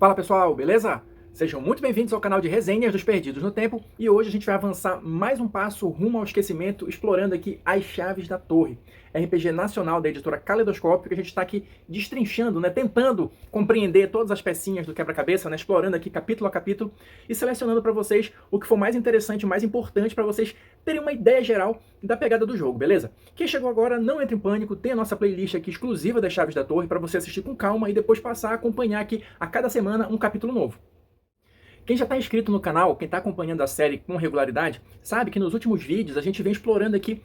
Fala pessoal, beleza? Sejam muito bem-vindos ao canal de Resenhas dos Perdidos no Tempo e hoje a gente vai avançar mais um passo rumo ao esquecimento, explorando aqui As Chaves da Torre, RPG nacional da editora Caleidoscópio, que a gente está aqui destrinchando, tentando compreender todas as pecinhas do quebra-cabeça, explorando aqui capítulo a capítulo e selecionando para vocês o que for mais interessante, mais importante para vocês terem uma ideia geral da pegada do jogo, beleza? Quem chegou agora, não entre em pânico, tem a nossa playlist aqui exclusiva das Chaves da Torre para você assistir com calma e depois passar a acompanhar aqui a cada semana um capítulo novo. Quem já está inscrito no canal, quem está acompanhando a série com regularidade, sabe que nos últimos vídeos a gente vem explorando aqui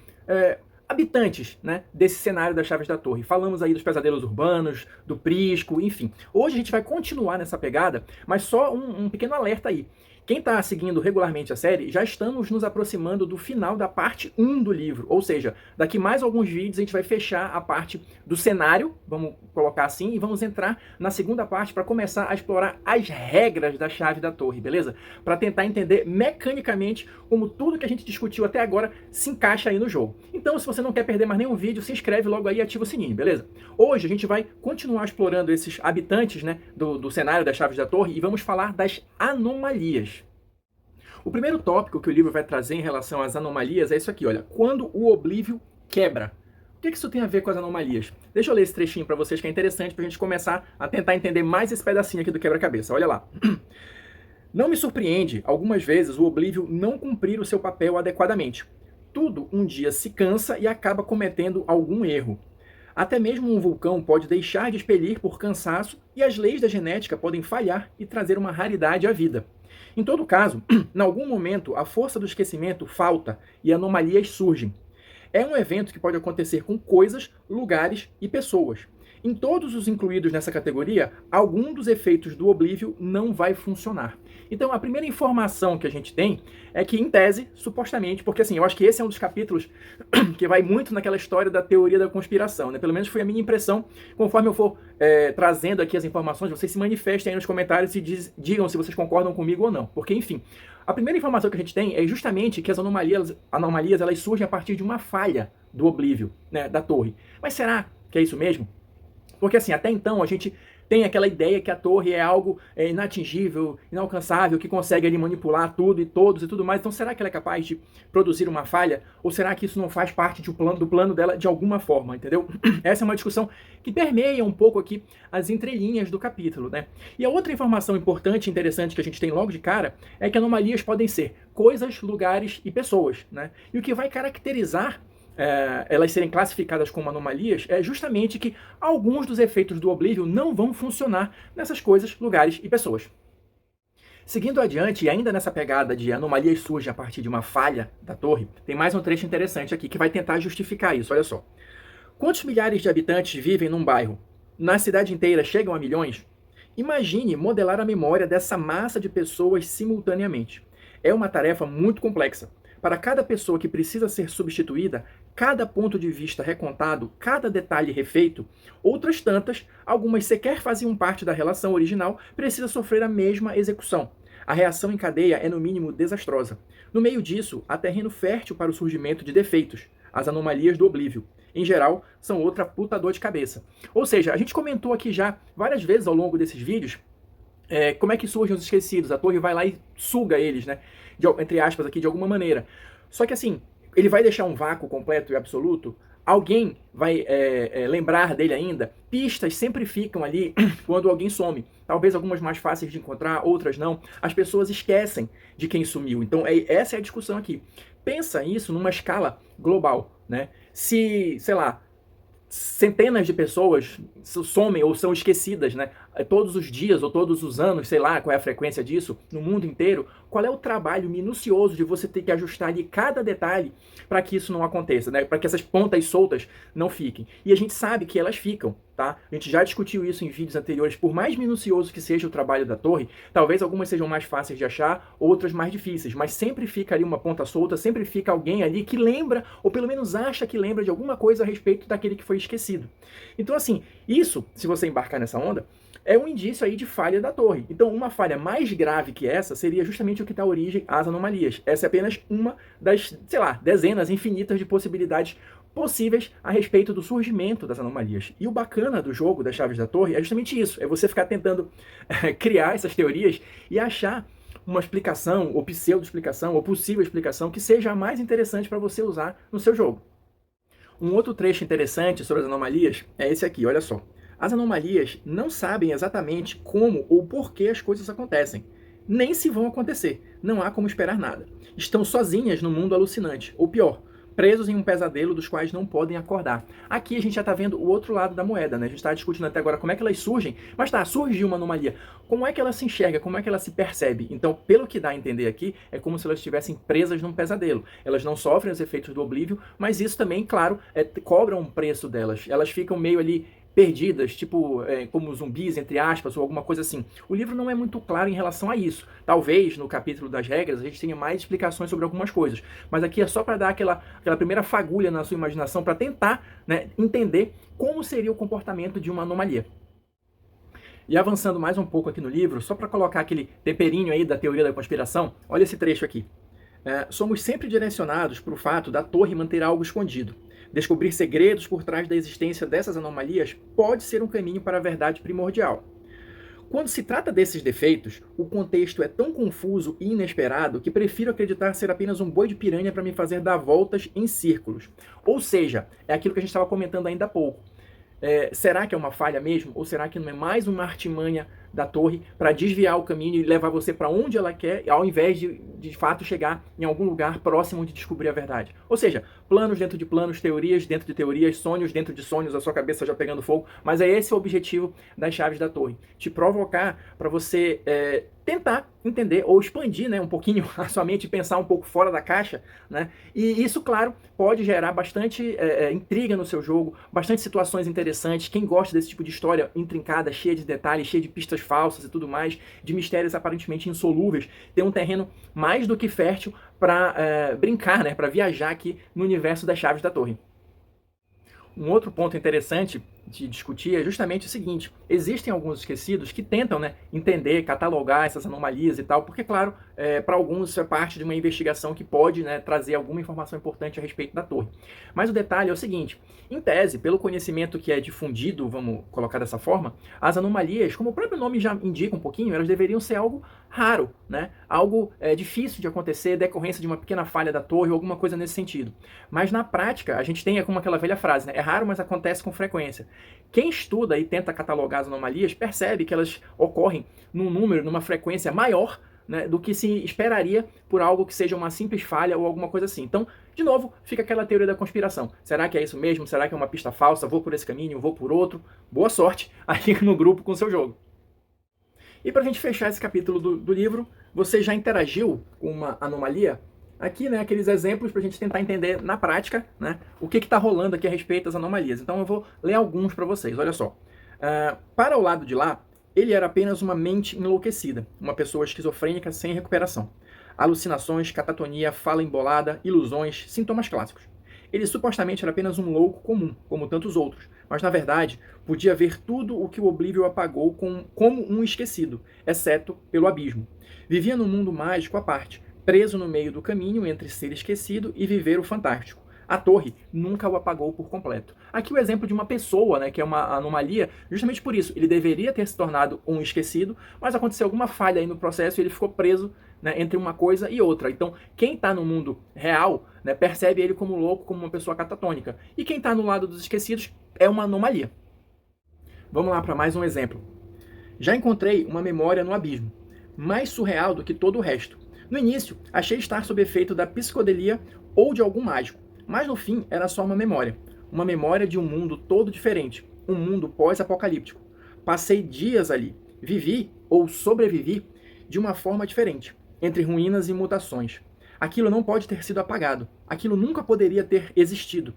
habitantes desse cenário das Chaves da Torre. Falamos aí dos pesadelos urbanos, do Prisco, enfim. Hoje a gente vai continuar nessa pegada, mas só um pequeno alerta aí. Quem está seguindo regularmente a série, já estamos nos aproximando do final da parte 1 do livro, ou seja, daqui mais alguns vídeos a gente vai fechar a parte do cenário, vamos colocar assim, e vamos entrar na segunda parte para começar a explorar as regras da Chave da Torre, beleza? Para tentar entender mecanicamente como tudo que a gente discutiu até agora se encaixa aí no jogo. Então, se você não quer perder mais nenhum vídeo, se inscreve logo aí e ativa o sininho, beleza? Hoje a gente vai continuar explorando esses habitantes do cenário das Chaves da Torre e vamos falar das anomalias. O primeiro tópico que o livro vai trazer em relação às anomalias é isso aqui, olha. Quando o oblívio quebra. O que isso tem a ver com as anomalias? Deixa eu ler esse trechinho para vocês que é interessante para a gente começar a tentar entender mais esse pedacinho aqui do quebra-cabeça. Olha lá. Não me surpreende, algumas vezes, o oblívio não cumprir o seu papel adequadamente. Tudo um dia se cansa e acaba cometendo algum erro. Até mesmo um vulcão pode deixar de expelir por cansaço e as leis da genética podem falhar e trazer uma raridade à vida. Em todo caso, em algum momento, a força do esquecimento falta e anomalias surgem. É um evento que pode acontecer com coisas, lugares e pessoas. Em todos os incluídos nessa categoria, algum dos efeitos do oblívio não vai funcionar. Então, a primeira informação que a gente tem é que, em tese, supostamente, porque assim, eu acho que esse é um dos capítulos que vai muito naquela história da teoria da conspiração, Pelo menos foi a minha impressão. Conforme eu for trazendo aqui as informações, vocês se manifestem aí nos comentários e digam se vocês concordam comigo ou não. Porque, enfim, a primeira informação que a gente tem é justamente que as anomalias elas surgem a partir de uma falha do oblívio, da torre. Mas será que é isso mesmo? Porque assim, até então a gente tem aquela ideia que a torre é algo inatingível, inalcançável, que consegue ali manipular tudo e todos e tudo mais. Então será que ela é capaz de produzir uma falha? Ou será que isso não faz parte do plano dela de alguma forma, entendeu? Essa é uma discussão que permeia um pouco aqui as entrelinhas do capítulo, E a outra informação importante e interessante que a gente tem logo de cara é que anomalias podem ser coisas, lugares e pessoas, E o que vai caracterizar elas serem classificadas como anomalias é justamente que alguns dos efeitos do oblívio não vão funcionar nessas coisas, lugares e pessoas. Seguindo adiante, e ainda nessa pegada de anomalias surgem a partir de uma falha da torre, tem mais um trecho interessante aqui que vai tentar justificar isso, olha só. Quantos milhares de habitantes vivem num bairro? Na cidade inteira chegam a milhões? Imagine modelar a memória dessa massa de pessoas simultaneamente. É uma tarefa muito complexa. Para cada pessoa que precisa ser substituída, cada ponto de vista recontado, cada detalhe refeito, outras tantas, algumas sequer faziam parte da relação original, precisa sofrer a mesma execução. A reação em cadeia é no mínimo desastrosa. No meio disso, há terreno fértil para o surgimento de defeitos, as anomalias do oblívio. Em geral, são outra puta dor de cabeça. Ou seja, a gente comentou aqui já várias vezes ao longo desses vídeos como é que surgem os esquecidos. A torre vai lá e suga eles, entre aspas aqui, de alguma maneira. Só que assim, ele vai deixar um vácuo completo e absoluto? Alguém vai lembrar dele ainda? Pistas sempre ficam ali quando alguém some. Talvez algumas mais fáceis de encontrar, outras não. As pessoas esquecem de quem sumiu. Então essa é a discussão aqui. Pensa isso numa escala global, Se, sei lá, centenas de pessoas somem ou são esquecidas, todos os dias ou todos os anos, sei lá qual é a frequência disso, no mundo inteiro, qual é o trabalho minucioso de você ter que ajustar ali cada detalhe para que isso não aconteça, para que essas pontas soltas não fiquem. E a gente sabe que elas ficam, tá? A gente já discutiu isso em vídeos anteriores, por mais minucioso que seja o trabalho da torre, talvez algumas sejam mais fáceis de achar, outras mais difíceis, mas sempre fica ali uma ponta solta, sempre fica alguém ali que lembra, ou pelo menos acha que lembra de alguma coisa a respeito daquele que foi esquecido. Então assim, isso, se você embarcar nessa onda, é um indício aí de falha da torre. Então, uma falha mais grave que essa seria justamente o que dá origem às anomalias. Essa é apenas uma das, sei lá, dezenas infinitas de possibilidades possíveis a respeito do surgimento das anomalias. E o bacana do jogo das Chaves da Torre é justamente isso, é você ficar tentando criar essas teorias e achar uma explicação, ou pseudo-explicação, ou possível explicação que seja a mais interessante para você usar no seu jogo. Um outro trecho interessante sobre as anomalias é esse aqui, olha só. As anomalias não sabem exatamente como ou por que as coisas acontecem, nem se vão acontecer, não há como esperar nada. Estão sozinhas no mundo alucinante, ou pior, presos em um pesadelo dos quais não podem acordar. Aqui a gente já está vendo o outro lado da moeda, né? A gente está discutindo até agora como é que elas surgem, mas tá, surgiu uma anomalia. Como é que ela se enxerga? Como é que ela se percebe? Então, pelo que dá a entender aqui, é como se elas estivessem presas num pesadelo. Elas não sofrem os efeitos do oblívio, mas isso também, claro, cobra um preço delas. Elas ficam meio ali perdidas, tipo como zumbis, entre aspas, ou alguma coisa assim. O livro não é muito claro em relação a isso. Talvez no capítulo das regras a gente tenha mais explicações sobre algumas coisas, mas aqui é só para dar aquela primeira fagulha na sua imaginação, para tentar, né, entender como seria o comportamento de uma anomalia. E avançando mais um pouco aqui no livro, só para colocar aquele temperinho aí da teoria da conspiração, olha esse trecho aqui. Somos sempre direcionados para o fato da torre manter algo escondido. Descobrir segredos por trás da existência dessas anomalias pode ser um caminho para a verdade primordial. Quando se trata desses defeitos, o contexto é tão confuso e inesperado que prefiro acreditar ser apenas um boi de piranha para me fazer dar voltas em círculos. Ou seja, é aquilo que a gente estava comentando ainda há pouco. Será que é uma falha mesmo? Ou será que não é mais uma artimanha da torre para desviar o caminho e levar você para onde ela quer, ao invés de fato chegar em algum lugar próximo de descobrir a verdade? Ou seja, planos dentro de planos, teorias dentro de teorias, sonhos dentro de sonhos, a sua cabeça já pegando fogo. Mas é esse o objetivo das Chaves da Torre. Te provocar para você tentar entender ou expandir, né, um pouquinho a sua mente e pensar um pouco fora da caixa, né? E isso, claro, pode gerar bastante intriga no seu jogo, bastante situações interessantes. Quem gosta desse tipo de história intrincada, cheia de detalhes, cheia de pistas falsas e tudo mais, de mistérios aparentemente insolúveis, tem um terreno mais do que fértil para brincar, né, para viajar aqui no universo das Chaves da Torre. Um outro ponto interessante de discutir é justamente o seguinte: existem alguns esquecidos que tentam, né, entender, catalogar essas anomalias e tal, porque, claro, para alguns isso é parte de uma investigação que pode, né, trazer alguma informação importante a respeito da torre. Mas o detalhe é o seguinte: em tese, pelo conhecimento que é difundido, vamos colocar dessa forma, as anomalias, como o próprio nome já indica um pouquinho, elas deveriam ser algo raro, né? Algo difícil de acontecer, decorrência de uma pequena falha da torre ou alguma coisa nesse sentido. Mas na prática, a gente tem como aquela velha frase, né? É raro, mas acontece com frequência. Quem estuda e tenta catalogar as anomalias percebe que elas ocorrem num número, numa frequência maior, né, do que se esperaria por algo que seja uma simples falha ou alguma coisa assim. Então, de novo, fica aquela teoria da conspiração. Será que é isso mesmo? Será que é uma pista falsa? Vou por esse caminho, vou por outro? Boa sorte aqui no grupo com o seu jogo. E para a gente fechar esse capítulo do livro, você já interagiu com uma anomalia? Aqui, né, aqueles exemplos para a gente tentar entender na prática, né, o que está rolando aqui a respeito das anomalias. Então eu vou ler alguns para vocês, olha só. Para o lado de lá, ele era apenas uma mente enlouquecida, uma pessoa esquizofrênica sem recuperação. Alucinações, catatonia, fala embolada, ilusões, sintomas clássicos. Ele supostamente era apenas um louco comum, como tantos outros, mas na verdade podia ver tudo o que o Oblívio apagou como um esquecido, exceto pelo abismo. Vivia num mundo mágico à parte, preso no meio do caminho entre ser esquecido e viver o fantástico. A torre nunca o apagou por completo. Aqui o exemplo de uma pessoa, né, que é uma anomalia, justamente por isso. Ele deveria ter se tornado um esquecido, mas aconteceu alguma falha aí no processo e ele ficou preso, né, entre uma coisa e outra. Então, quem está no mundo real, né, percebe ele como louco, como uma pessoa catatônica. E quem está no lado dos esquecidos é uma anomalia. Vamos lá para mais um exemplo. Já encontrei uma memória no abismo, mais surreal do que todo o resto. No início, achei estar sob efeito da psicodelia ou de algum mágico, mas no fim era só uma memória de um mundo todo diferente, um mundo pós-apocalíptico. Passei dias ali, vivi ou sobrevivi de uma forma diferente, entre ruínas e mutações. Aquilo não pode ter sido apagado, aquilo nunca poderia ter existido.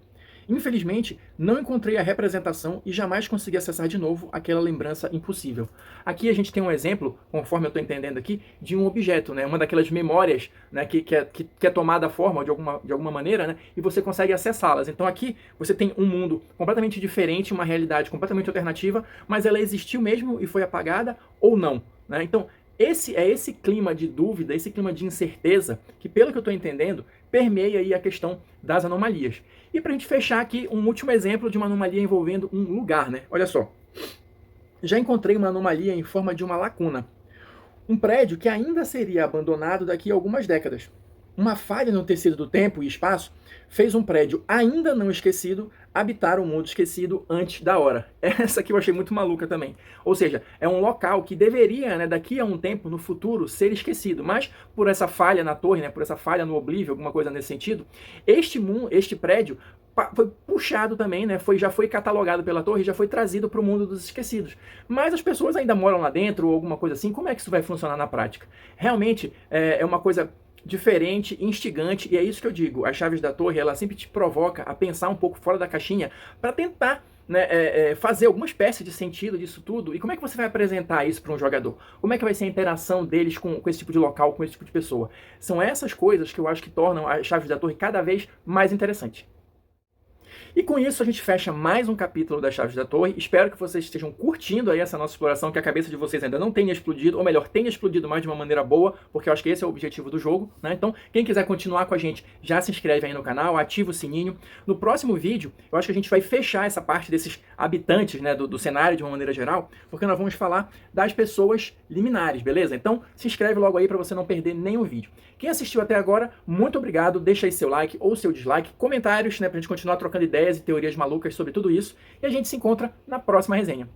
Infelizmente, não encontrei a representação e jamais consegui acessar de novo aquela lembrança impossível. Aqui a gente tem um exemplo, conforme eu estou entendendo aqui, de um objeto, né? Uma daquelas memórias, né? que é tomada forma de alguma maneira, né? E você consegue acessá-las. Então aqui você tem um mundo completamente diferente, uma realidade completamente alternativa, mas ela existiu mesmo e foi apagada ou não, né? Então esse clima de dúvida, esse clima de incerteza, que pelo que eu estou entendendo, permeia aí a questão das anomalias. E para a gente fechar aqui, um último exemplo de uma anomalia envolvendo um lugar, né? Olha só. Já encontrei uma anomalia em forma de uma lacuna. Um prédio que ainda seria abandonado daqui a algumas décadas. Uma falha no tecido do tempo e espaço fez um prédio ainda não esquecido habitar o mundo esquecido antes da hora. Essa aqui eu achei muito maluca também. Ou seja, é um local que deveria, né, daqui a um tempo, no futuro, ser esquecido. Mas por essa falha na torre, né, por essa falha no oblívio, alguma coisa nesse sentido, este prédio foi puxado também, né? Já foi catalogado pela torre, já foi trazido para o mundo dos esquecidos. Mas as pessoas ainda moram lá dentro ou alguma coisa assim. Como é que isso vai funcionar na prática? Realmente é uma coisa diferente, instigante, e é isso que eu digo. As Chaves da Torre, ela sempre te provoca a pensar um pouco fora da caixinha para tentar, né, fazer alguma espécie de sentido disso tudo. E como é que você vai apresentar isso para um jogador? Como é que vai ser a interação deles com esse tipo de local, com esse tipo de pessoa? São essas coisas que eu acho que tornam as Chaves da Torre cada vez mais interessante. E com isso a gente fecha mais um capítulo das Chaves da Torre. Espero que vocês estejam curtindo aí essa nossa exploração, que a cabeça de vocês ainda não tenha explodido, ou melhor, tenha explodido mais de uma maneira boa, porque eu acho que esse é o objetivo do jogo, né? Então, quem quiser continuar com a gente, já se inscreve aí no canal, ativa o sininho. No próximo vídeo, eu acho que a gente vai fechar essa parte desses habitantes, né, do cenário de uma maneira geral, porque nós vamos falar das pessoas liminares, beleza? Então, se inscreve logo aí para você não perder nenhum vídeo. Quem assistiu até agora, muito obrigado, deixa aí seu like ou seu dislike, comentários, né, pra gente continuar trocando ideias e teorias malucas sobre tudo isso, e a gente se encontra na próxima resenha.